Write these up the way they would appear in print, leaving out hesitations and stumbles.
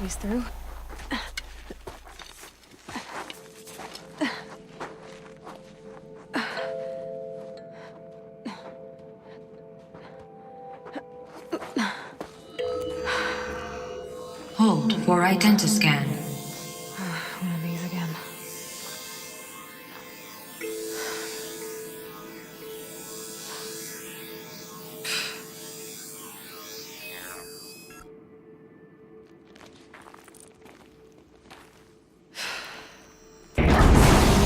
ways through. Hold for identiscan. One of these again.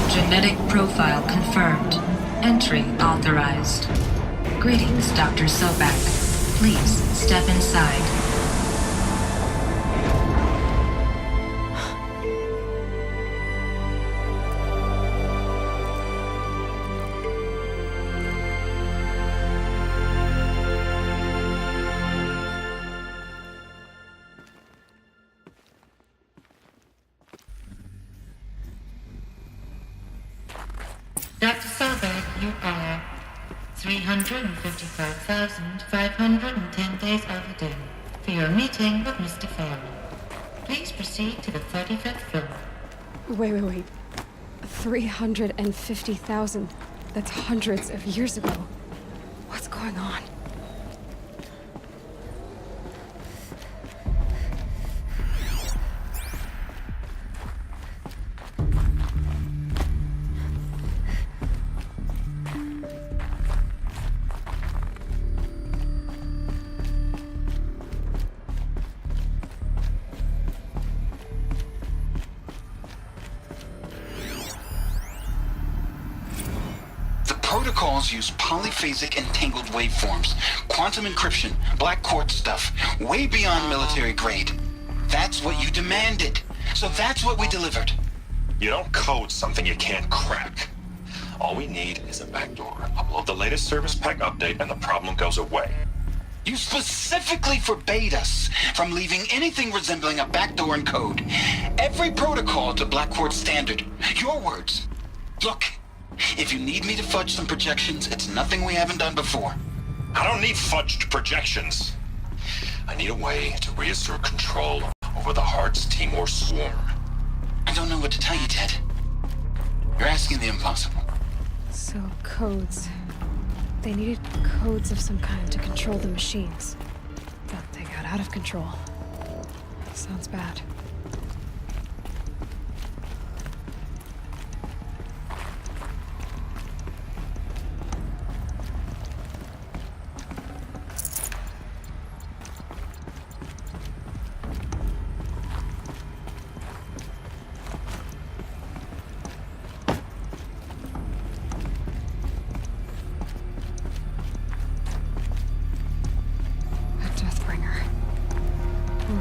Genetic profile confirmed. Entry authorized. Greetings, Dr. Sobak. Please step inside. Dr. Sobek, you are 355,510 days overdue for your meeting with Mr. Farrell. Please proceed to the 35th floor. Wait. 350,000. That's hundreds of years ago. What's going on? Protocols use polyphasic entangled waveforms, quantum encryption, black quartz stuff, way beyond military grade. That's what you demanded. So that's what we delivered. You don't code something you can't crack. All we need is a backdoor. Upload the latest service pack update and the problem goes away. You specifically forbade us from leaving anything resembling a backdoor in code. Every protocol to black quartz standard. Your words. Look. If you need me to fudge some projections, it's nothing we haven't done before. I don't need fudged projections. I need a way to reassert control over the Heart's Timor swarm. I don't know what to tell you, Ted. You're asking the impossible. So, codes. They needed codes of some kind to control the machines. But they got out of control. Sounds bad.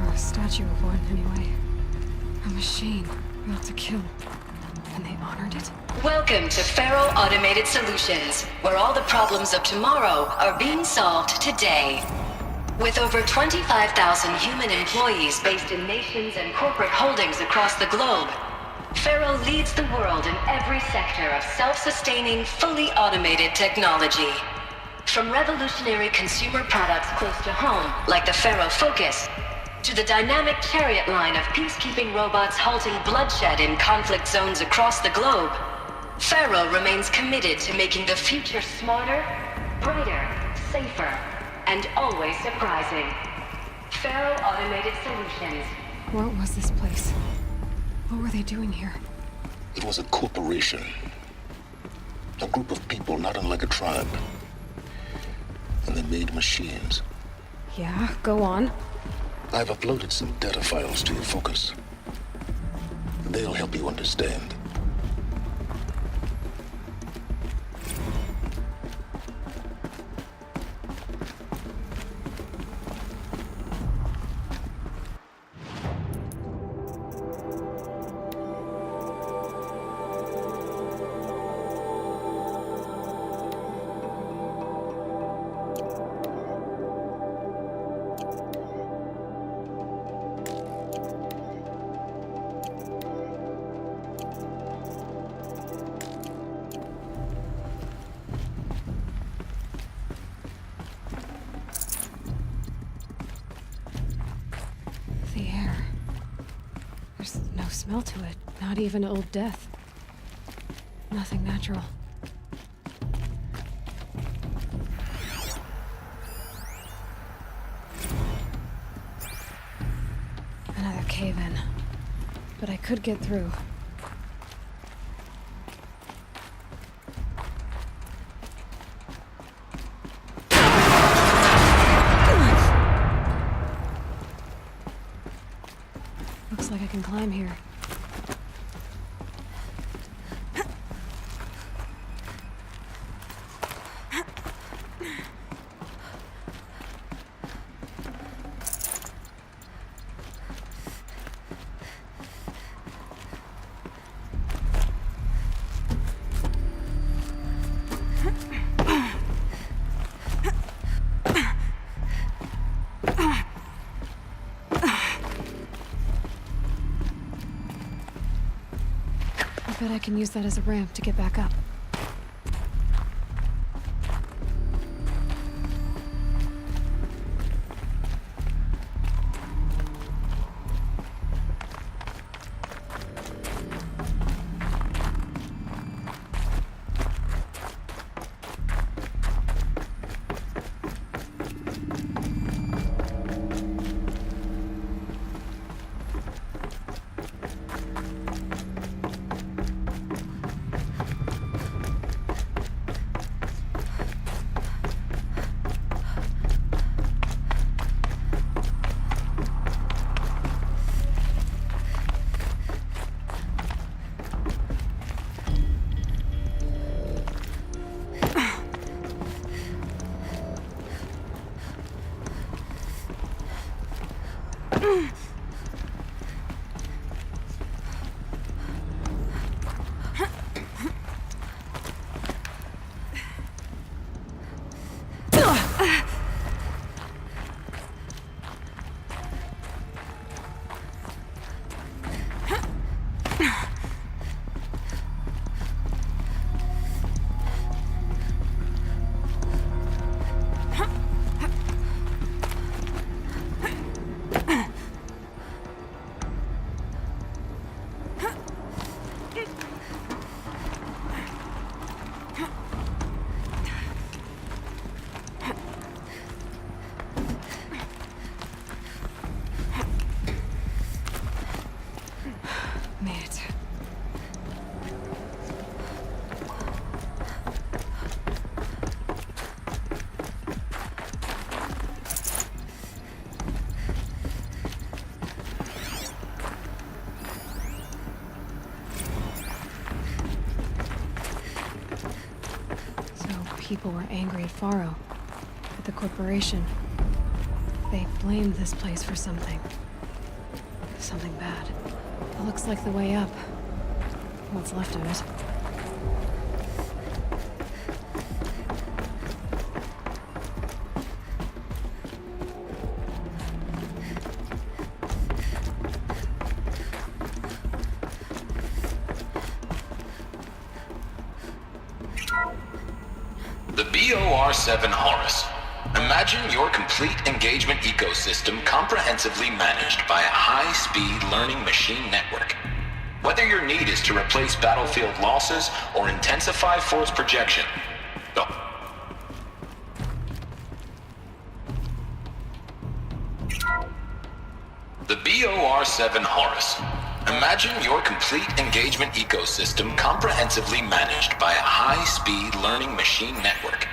A statue of one, anyway. A machine built to kill. And they honored it? Welcome to Faro Automated Solutions, where all the problems of tomorrow are being solved today. With over 25,000 human employees based in nations and corporate holdings across the globe, Faro leads the world in every sector of self-sustaining, fully automated technology. From revolutionary consumer products close to home, like the Faro Focus, to the dynamic chariot line of peacekeeping robots halting bloodshed in conflict zones across the globe, Faro remains committed to making the future smarter, brighter, safer, and always surprising. Faro Automated Solutions. What was this place? What were they doing here? It was a corporation. A group of people not unlike a tribe. And they made machines. Yeah, go on. I've uploaded some data files to your Focus. They'll help you understand. smell to it. Not even old death. Nothing natural. Another cave-in. But I could get through. Looks like I can climb here. I bet I can use that as a ramp to get back up. People were angry at Faro, at the corporation. They blamed this place for something. Something bad. It looks like the way up. What's left of it. The BOR-7 Horus. Imagine your complete engagement ecosystem comprehensively managed by a high-speed learning machine network. Whether your need is to replace battlefield losses or intensify force projection, the BOR-7 Horus. Imagine your complete engagement ecosystem comprehensively managed by a high-speed learning machine network.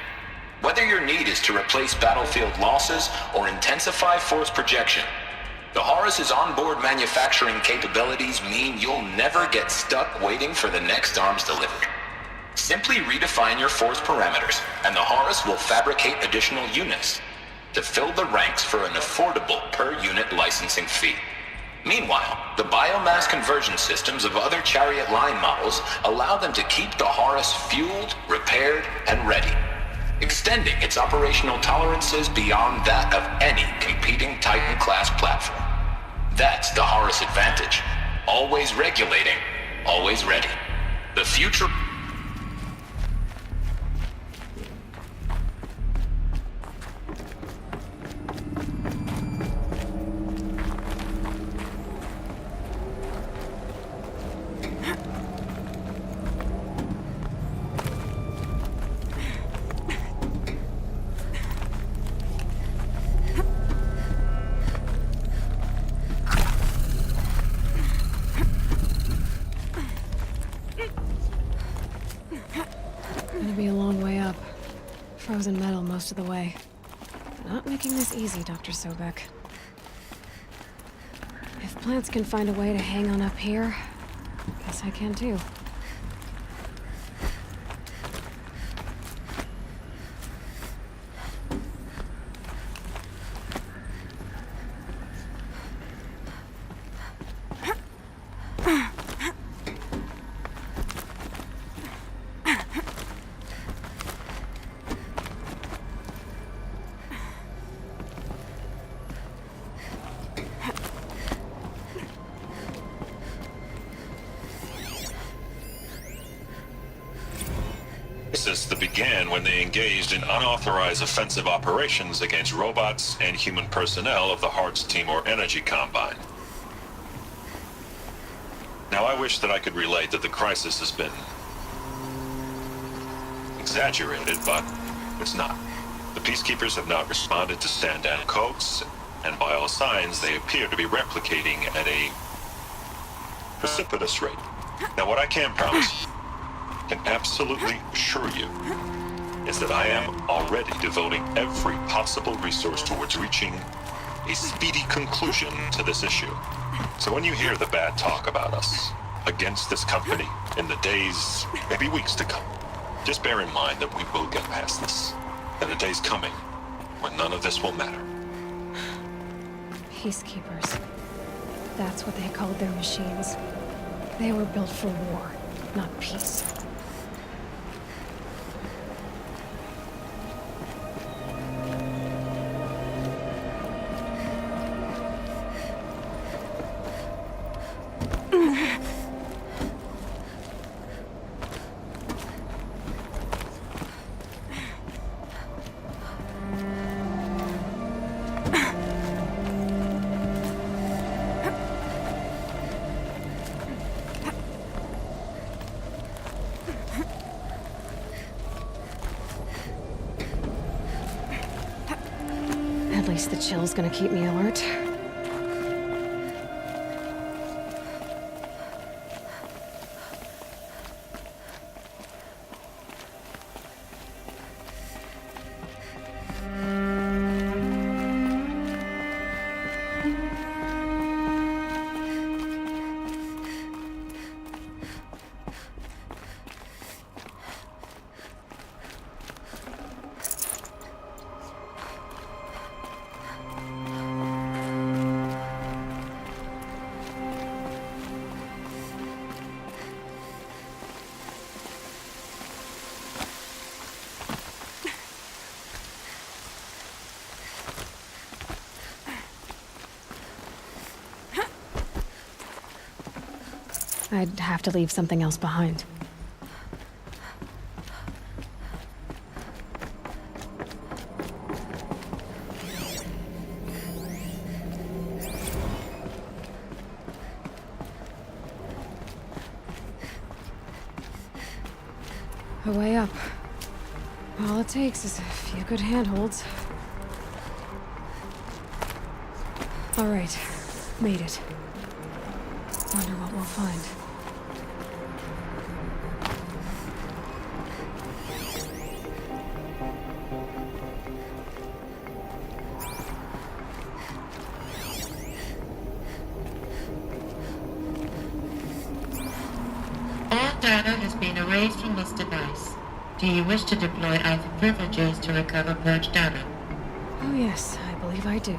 Whether your need is to replace battlefield losses or intensify force projection, the Horus's onboard manufacturing capabilities mean you'll never get stuck waiting for the next arms delivered. Simply redefine your force parameters, and the Horus will fabricate additional units to fill the ranks for an affordable per-unit licensing fee. Meanwhile, the biomass conversion systems of other Chariot line models allow them to keep the Horus fueled, repaired, and ready, extending its operational tolerances beyond that of any competing Titan-class platform. That's the Horus advantage. Always regulating, always ready. The future... frozen metal most of the way. Not making this easy, Dr. Sobek. If plants can find a way to hang on up here, guess I can too. That began when they engaged in unauthorized offensive operations against robots and human personnel of the Hearts Timor Energy Combine. Now, I wish that I could relate that the crisis has been exaggerated, but it's not. The peacekeepers have not responded to stand-down codes, and by all signs, they appear to be replicating at a precipitous rate. Now, what I can promise, can absolutely assure you, is that I am already devoting every possible resource towards reaching a speedy conclusion to this issue. So when you hear the bad talk about us against this company in the days, maybe weeks to come, just bear in mind that we will get past this. And a day's coming when none of this will matter. Peacekeepers. That's what they called their machines. They were built for war, not peace. At least the chill's gonna keep me alert. I'd have to leave something else behind. A way up. All it takes is a few good handholds. All right, made it. Wonder what we'll find. All data has been erased from this device. Do you wish to deploy either privileges to recover purged data? Oh yes, I believe I do.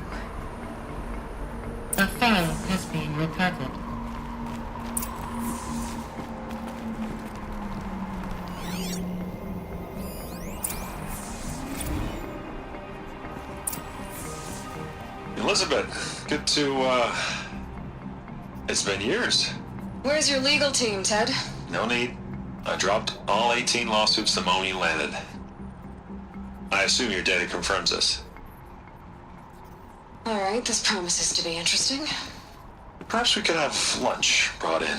A file has been recovered. Elizabeth, good to, it's been years. Where's your legal team, Ted? No need. I dropped all 18 lawsuits the moment you landed. I assume your data confirms this. All right, this promises to be interesting. Perhaps we could have lunch brought in.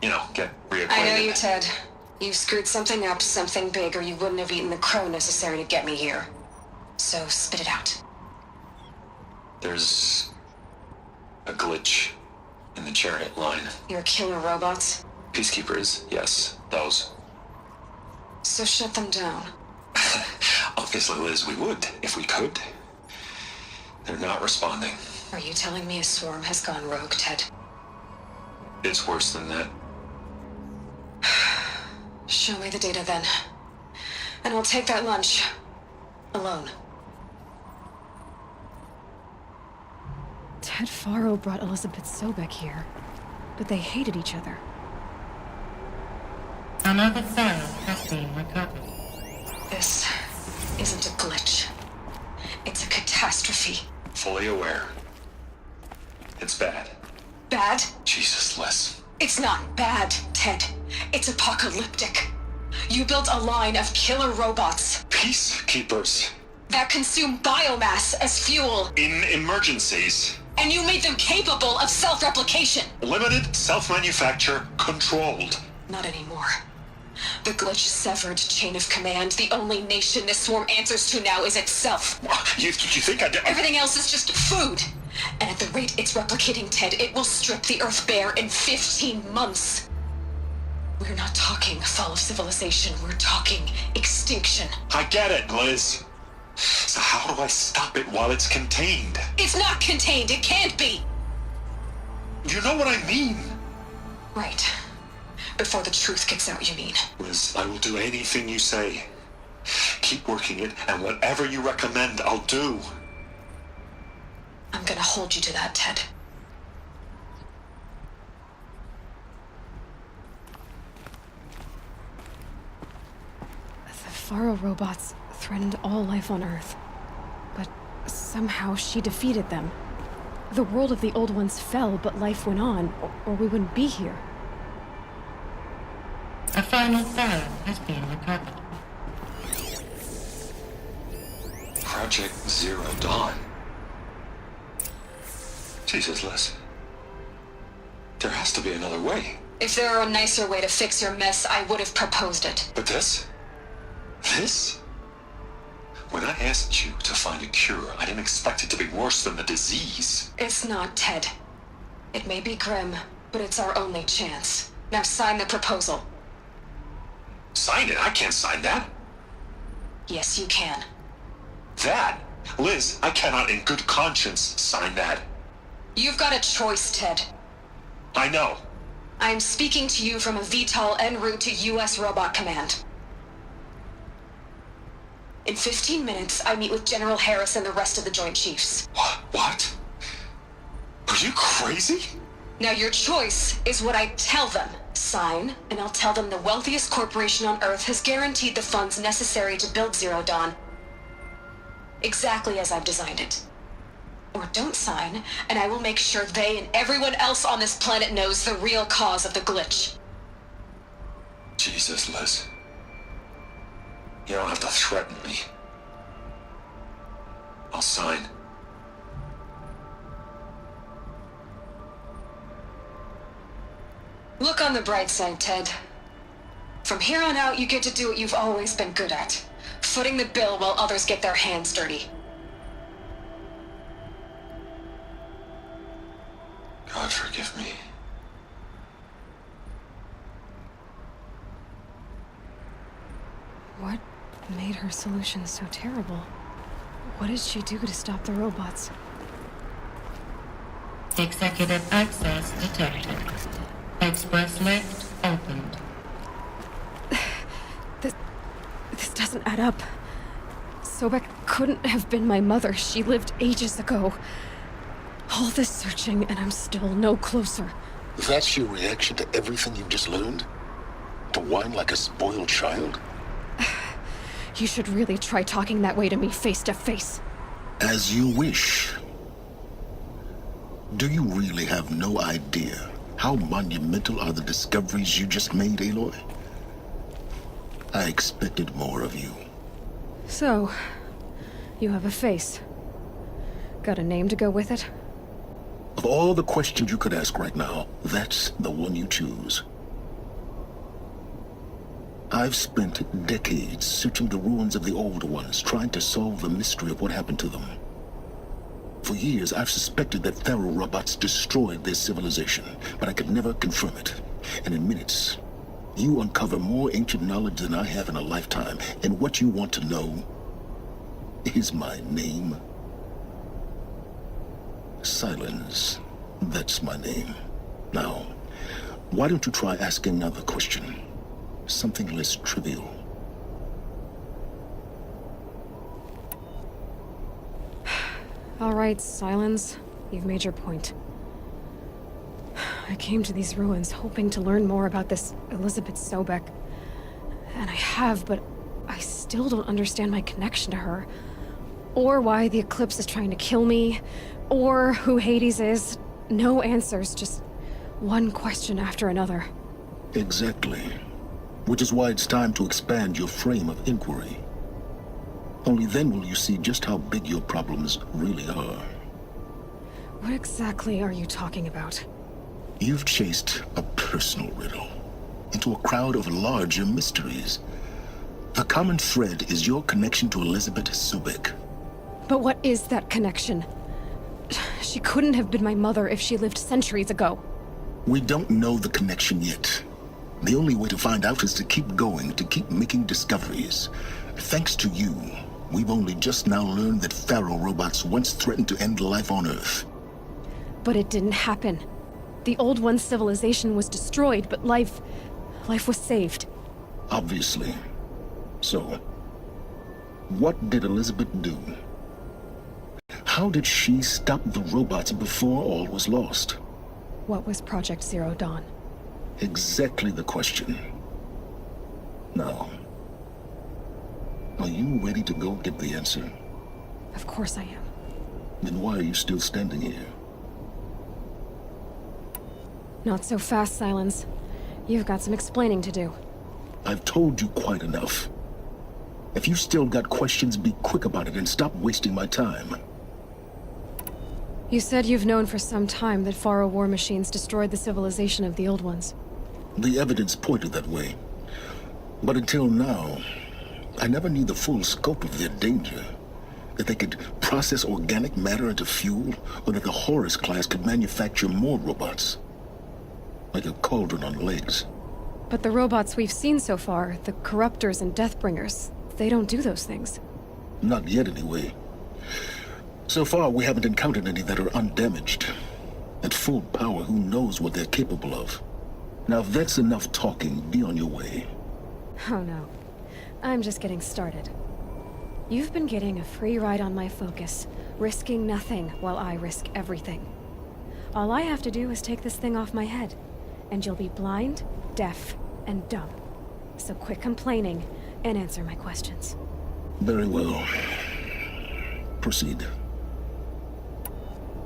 You know, get reacquainted. I know you, Ted. You screwed something up, something big, or you wouldn't have eaten the crow necessary to get me here. So spit it out. There's a glitch in the chariot line. Your killer robots? Peacekeepers, yes, those. So shut them down. Obviously, Liz, we would, if we could. They're not responding. Are you telling me a swarm has gone rogue, Ted? It's worse than that. Show me the data then. And I'll take that lunch. Alone. Ted Faro brought Elizabeth Sobek here, but they hated each other. Another phone has been recovered. This isn't a glitch. It's a catastrophe. Fully aware. It's bad. Bad? Jesus, Liz. It's not bad, Ted. It's apocalyptic. You built a line of killer robots Peacekeepers. that consume biomass as fuel, In emergencies. and you made them capable of self-replication. Limited, self-manufacture, controlled. Not anymore. The glitch severed chain of command. The only nation this swarm answers to now is itself. You think I did? Everything else is just food. And at the rate it's replicating, Ted, it will strip the Earth bare in 15 months. We're not talking fall of civilization. We're talking extinction. I get it, Liz. So how do I stop it while it's contained? It's not contained. It can't be. You know what I mean? Right. Before the truth gets out, you mean? Liz, I will do anything you say. Keep working it, and whatever you recommend, I'll do. I'm gonna hold you to that, Ted. The Faro robots threatened all life on Earth, but somehow she defeated them. The world of the old ones fell, but life went on, or we wouldn't be here. A final phone has been recovered. Project Zero Dawn. Jesus, Liz. There has to be another way. If there were a nicer way to fix your mess, I would have proposed it. But this? This? When I asked you to find a cure, I didn't expect it to be worse than the disease. It's not, Ted. It may be grim, but it's our only chance. Now sign the proposal. Sign it? I can't sign that. Yes, you can. That? Liz, I cannot in good conscience sign that. You've got a choice, Ted. I know. I'm speaking to you from a VTOL en route to U.S. Robot Command. In 15 minutes, I meet with General Harris and the rest of the Joint Chiefs. What? Are you crazy? Now your choice is what I tell them. Sign, and I'll tell them the wealthiest corporation on Earth has guaranteed the funds necessary to build Zero Dawn. Exactly as I've designed it. Or don't sign, and I will make sure they and everyone else on this planet knows the real cause of the glitch. Jesus, Liz. You don't have to threaten me. I'll sign. Look on the bright side, Ted. From here on out, you get to do what you've always been good at. Footing the bill while others get their hands dirty. God forgive me. What made her solution so terrible? What did she do to stop the robots? Executive access detected. Express lift opened. This doesn't add up. Sobek couldn't have been my mother. She lived ages ago. All this searching, and I'm still no closer. That's your reaction to everything you've just learned? To whine like a spoiled child? You should really try talking that way to me face to face. As you wish. Do you really have no idea how monumental are the discoveries you just made, Aloy? I expected more of you. So, you have a face. Got a name to go with it? Of all the questions you could ask right now, that's the one you choose. I've spent decades searching the ruins of the old ones, trying to solve the mystery of what happened to them. For years, I've suspected that Faro robots destroyed their civilization, but I could never confirm it. And in minutes, you uncover more ancient knowledge than I have in a lifetime. And what you want to know is my name. Silence. That's my name. Now, why don't you try asking another question? Something less trivial. All right, Silence. You've made your point. I came to these ruins hoping to learn more about this Elizabeth Sobek. And I have, but I still don't understand my connection to her. Or why the Eclipse is trying to kill me. Or who Hades is. No answers, just one question after another. Exactly. Which is why it's time to expand your frame of inquiry. Only then will you see just how big your problems really are. What exactly are you talking about? You've chased a personal riddle into a crowd of larger mysteries. The common thread is your connection to Elizabeth Sobek. But what is that connection? She couldn't have been my mother if she lived centuries ago. We don't know the connection yet. The only way to find out is to keep going, to keep making discoveries. Thanks to you, we've only just now learned that Pharaoh robots once threatened to end life on Earth. But it didn't happen. The Old One's civilization was destroyed, but life was saved. Obviously. So, what did Elizabeth do? How did she stop the robots before all was lost? What was Project Zero Dawn? Exactly the question. Now, are you ready to go get the answer? Of course I am. Then why are you still standing here? Not so fast, Silence. You've got some explaining to do. I've told you quite enough. If you've still got questions, be quick about it and stop wasting my time. You said you've known for some time that Pharaoh war machines destroyed the civilization of the Old Ones. The evidence pointed that way. But until now, I never knew the full scope of their danger. That they could process organic matter into fuel, or that the Horus class could manufacture more robots. Like a cauldron on legs. But the robots we've seen so far, the Corruptors and Deathbringers, they don't do those things. Not yet, anyway. So far, we haven't encountered any that are undamaged. At full power, who knows what they're capable of? Now, if that's enough talking, be on your way. Oh no. I'm just getting started. You've been getting a free ride on my focus, risking nothing while I risk everything. All I have to do is take this thing off my head, and you'll be blind, deaf, and dumb. So quit complaining and answer my questions. Very well. Proceed.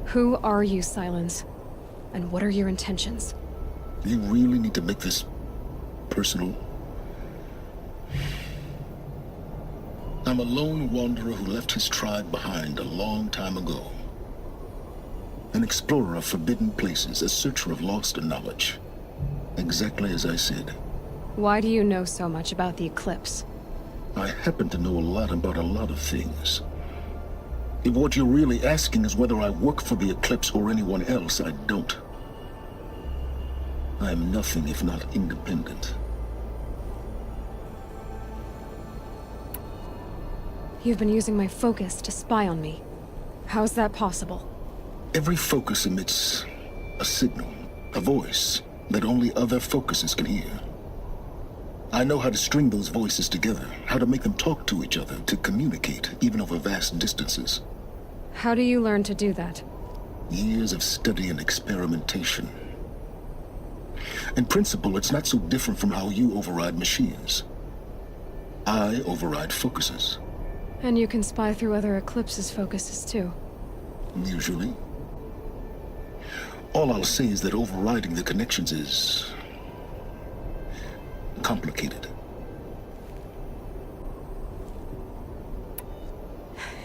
Who are you, Silence? And what are your intentions? You really need to make this personal? I'm a lone wanderer who left his tribe behind a long time ago. An explorer of forbidden places, a searcher of lost knowledge. Exactly as I said. Why do you know so much about the Eclipse? I happen to know a lot about a lot of things. If what you're really asking is whether I work for the Eclipse or anyone else, I don't. I am nothing if not independent. You've been using my focus to spy on me. How's that possible? Every focus emits a signal, a voice, that only other focuses can hear. I know how to string those voices together, how to make them talk to each other, to communicate, even over vast distances. How do you learn to do that? Years of study and experimentation. In principle, it's not so different from how you override machines. I override focuses. And you can spy through other Eclipse's focuses too. Usually. All I'll say is that overriding the connections is complicated.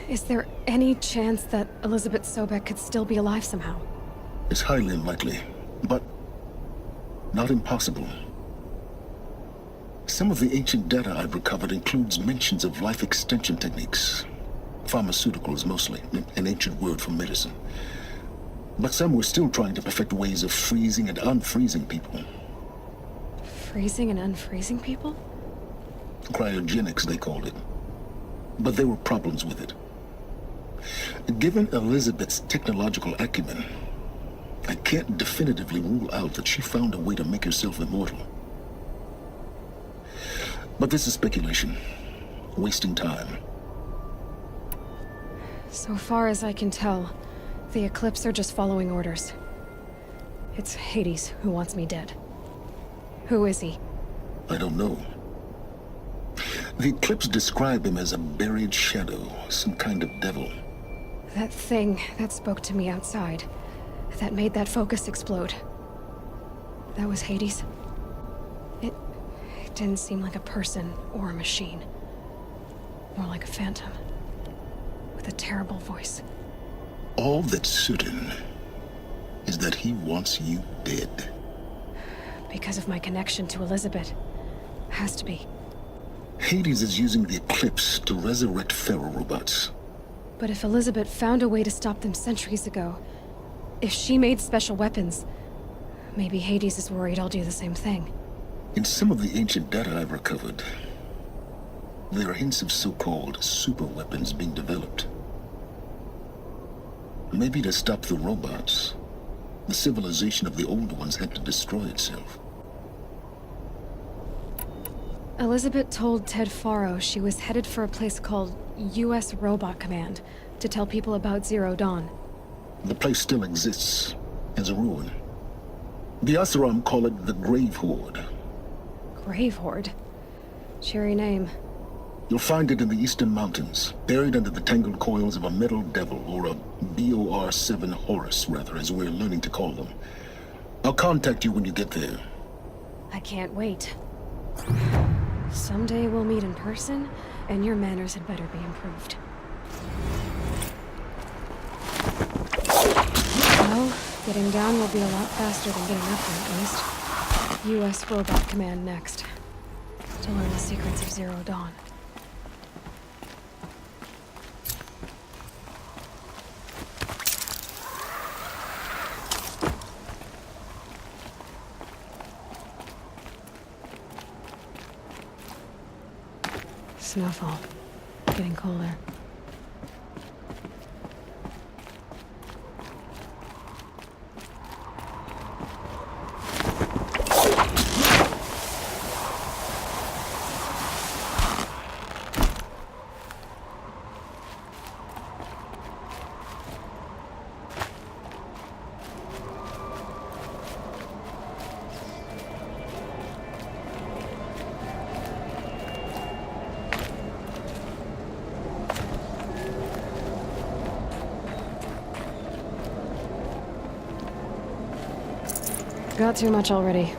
Is there any chance that Elizabeth Sobek could still be alive somehow? It's highly unlikely, but not impossible. Some of the ancient data I've recovered includes mentions of life extension techniques. Pharmaceuticals, mostly, an ancient word for medicine. But some were still trying to perfect ways of freezing and unfreezing people. Freezing and unfreezing people? Cryogenics, they called it. but there were problems with it. Given Elizabeth's technological acumen, I can't definitively rule out that she found a way to make herself immortal. But this is speculation, wasting time. So far as I can tell, the Eclipse are just following orders. It's Hades who wants me dead. Who is he? I don't know. The Eclipse describe him as a buried shadow, some kind of devil. That thing that spoke to me outside, that made that focus explode. That was Hades? It didn't seem like a person or a machine. More like a phantom. With a terrible voice. All that's certain is that he wants you dead. Because of my connection to Elizabeth. Has to be. Hades is using the Eclipse to resurrect ferrorobots. But if Elizabeth found a way to stop them centuries ago, if she made special weapons, maybe Hades is worried I'll do the same thing. In some of the ancient data I've recovered, there are hints of so-called super weapons being developed. Maybe to stop the robots, the civilization of the old ones had to destroy itself. Elizabeth told Ted Faro she was headed for a place called U.S. Robot Command to tell people about Zero Dawn. The place still exists, as a ruin. The Asaram call it the Grave Horde. Grave Horde? Cheery name. You'll find it in the eastern mountains, buried under the tangled coils of a metal devil, or a BOR-7 Horus, rather, as we're learning to call them. I'll contact you when you get there. I can't wait. Someday we'll meet in person, and your manners had better be improved. Well, getting down will be a lot faster than getting up there, at least. U.S. Robot Command next. To learn the secrets of Zero Dawn. Snowfall. Getting colder. Got too much already.